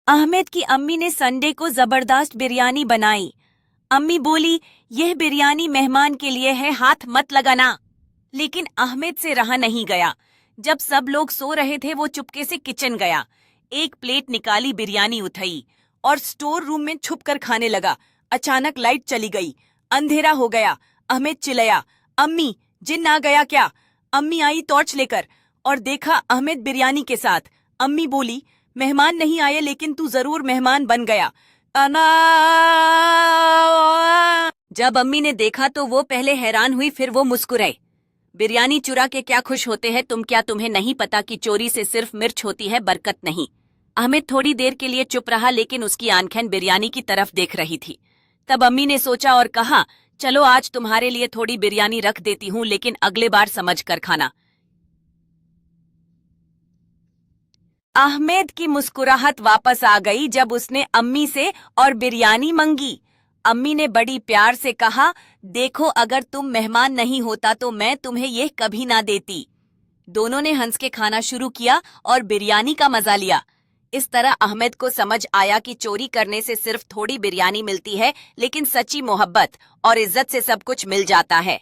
अहमद की अम्मी ने संडे को जबरदस्त बिरयानी बनाई। अम्मी बोली, यह बिरयानी मेहमान के लिए है, हाथ मत लगाना। लेकिन अहमद से रहा नहीं गया। जब सब लोग सो रहे थे वो चुपके से किचन गया, एक प्लेट निकाली, बिरयानी उठाई और स्टोर रूम में छुप कर खाने लगा। अचानक लाइट चली गई, अंधेरा हो गया। अहमद चिल्लाया, अम्मी जिन आ गया क्या? अम्मी आई टॉर्च लेकर और देखा अहमद बिरयानी के साथ। अम्मी बोली, मेहमान नहीं आए लेकिन तू जरूर मेहमान बन गया। जब अम्मी ने देखा तो वो पहले हैरान हुई, फिर वो मुस्कुराई। बिरयानी चुरा के क्या खुश होते हैं तुम? क्या तुम्हें नहीं पता कि चोरी से सिर्फ मिर्च होती है, बरकत नहीं? अहमद थोड़ी देर के लिए चुप रहा, लेकिन उसकी आंखें बिरयानी की तरफ देख रही थी। तब अम्मी ने सोचा और कहा, चलो आज तुम्हारे लिए थोड़ी बिरयानी रख देती हूँ, लेकिन अगले बार समझ कर खाना। अहमद की मुस्कुराहट वापस आ गई जब उसने अम्मी से और बिरयानी मंगी। अम्मी ने बड़ी प्यार से कहा, देखो अगर तुम मेहमान नहीं होता तो मैं तुम्हें यह कभी ना देती। दोनों ने हंस के खाना शुरू किया और बिरयानी का मजा लिया। इस तरह अहमद को समझ आया कि चोरी करने से सिर्फ थोड़ी बिरयानी मिलती है, लेकिन सच्ची मोहब्बत और इज्जत से सब कुछ मिल जाता है।